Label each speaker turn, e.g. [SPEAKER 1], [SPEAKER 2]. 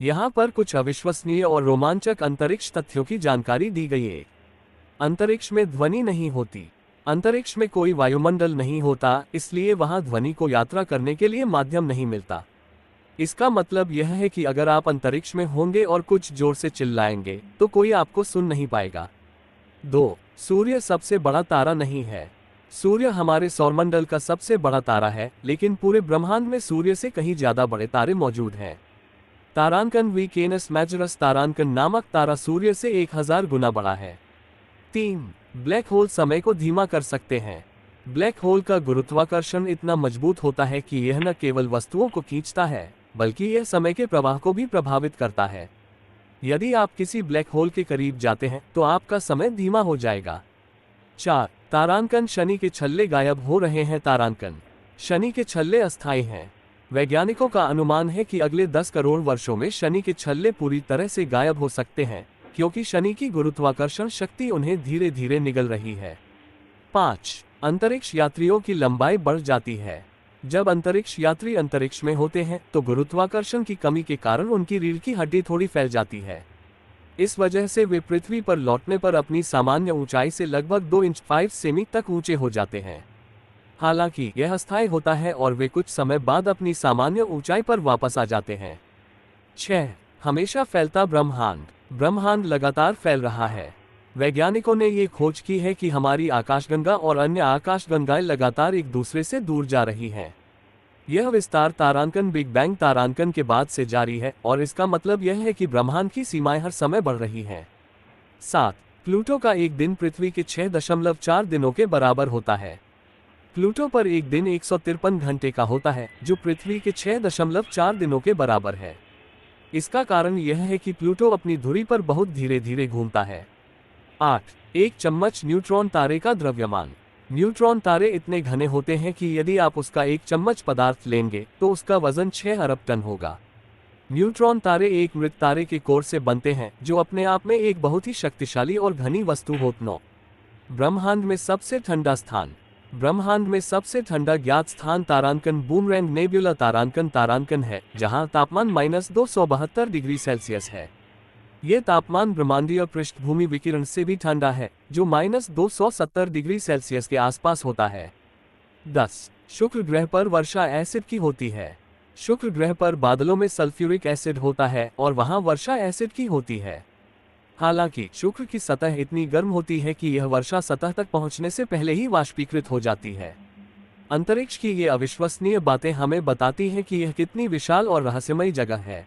[SPEAKER 1] यहाँ पर कुछ अविश्वसनीय और रोमांचक अंतरिक्ष तथ्यों की जानकारी दी गई है। अंतरिक्ष में ध्वनि नहीं होती। अंतरिक्ष में कोई वायुमंडल नहीं होता, इसलिए वहां ध्वनि को यात्रा करने के लिए माध्यम नहीं मिलता। इसका मतलब यह है कि अगर आप अंतरिक्ष में होंगे और कुछ जोर से चिल्लाएंगे तो कोई आपको सुन नहीं पाएगा। 2. सूर्य सबसे बड़ा तारा नहीं है। सूर्य हमारे सौरमंडल का सबसे बड़ा तारा है, लेकिन पूरे ब्रह्मांड में सूर्य से कहीं ज्यादा बड़े तारे मौजूद हैं। तारांकन वी केनस मेजरस तारांकन नामक तारा सूर्य से 1000 गुना बड़ा है। 3. ब्लैक होल समय को धीमा कर सकते हैं। ब्लैक होल का गुरुत्वाकर्षण इतना मजबूत होता है कि यह न केवल वस्तुओं को खींचता है, बल्कि यह समय के प्रवाह को भी प्रभावित करता है। यदि आप किसी ब्लैक होल के करीब जाते हैं तो आपका समय धीमा हो जाएगा। 4. तारांकन शनि के छल्ले गायब हो रहे हैं। तारांकन शनि के छल्ले अस्थायी हैं। वैज्ञानिकों का अनुमान है कि अगले 10 करोड़ वर्षों में शनि के छल्ले पूरी तरह से गायब हो सकते हैं, क्योंकि शनि की गुरुत्वाकर्षण शक्ति उन्हें धीरे धीरे निगल रही है। 5. अंतरिक्ष यात्रियों की लंबाई बढ़ जाती है। जब अंतरिक्ष यात्री अंतरिक्ष में होते हैं तो गुरुत्वाकर्षण की कमी के कारण उनकी रीढ़ की हड्डी थोड़ी फैल जाती है। इस वजह से वे पृथ्वी पर लौटने पर अपनी सामान्य ऊंचाई से लगभग 2 इंच 5 सेमी तक ऊंचे हो जाते हैं। हालांकि यह अस्थायी होता है और वे कुछ समय बाद अपनी सामान्य ऊंचाई पर वापस आ जाते हैं। 6. हमेशा फैलता ब्रह्मांड। ब्रह्मांड लगातार फैल रहा है। वैज्ञानिकों ने ये खोज की है कि हमारी आकाशगंगा और अन्य आकाशगंगाएं लगातार एक दूसरे से दूर जा रही हैं। यह विस्तार तारांकन बिग बैंग तारांकन के बाद से जारी है और इसका मतलब यह है कि ब्रह्मांड की सीमाएं हर समय बढ़ रही हैं। 7. प्लूटो का एक दिन पृथ्वी के 6.4 दिनों के बराबर होता है। प्लूटो पर एक दिन 153 घंटे का होता है, जो पृथ्वी के 6.4 दिनों के बराबर है। इसका कारण यह है कि प्लूटो अपनी धुरी पर बहुत धीरे धीरे घूमता है। 8. एक चम्मच न्यूट्रॉन तारे का द्रव्यमान। न्यूट्रॉन तारे इतने घने होते हैं कि यदि आप उसका एक चम्मच पदार्थ लेंगे तो उसका वजन 6 अरब टन होगा। न्यूट्रॉन तारे एक मृत तारे के कोर से बनते हैं, जो अपने आप में एक बहुत ही शक्तिशाली और घनी वस्तु होती है। ब्रह्मांड में सबसे ठंडा स्थान। ब्रह्मांड में सबसे ठंडा ज्ञात स्थान तारांकन बूमरैंग नेब्यूला तारांकन है, जहां तापमान -272 डिग्री सेल्सियस है। ये तापमान ब्रह्मांडीय पृष्ठभूमि विकिरण से भी ठंडा है, जो -270 डिग्री सेल्सियस के आसपास होता है। 10. शुक्र ग्रह पर वर्षा एसिड की होती है। शुक्र ग्रह पर बादलों में सल्फ्यूरिक एसिड होता है और वहां वर्षा एसिड की होती है। हालांकि शुक्र की सतह इतनी गर्म होती है कि यह वर्षा सतह तक पहुंचने से पहले ही वाष्पीकृत हो जाती है। अंतरिक्ष की ये अविश्वसनीय बातें हमें बताती हैं कि यह कितनी विशाल और रहस्यमयी जगह है।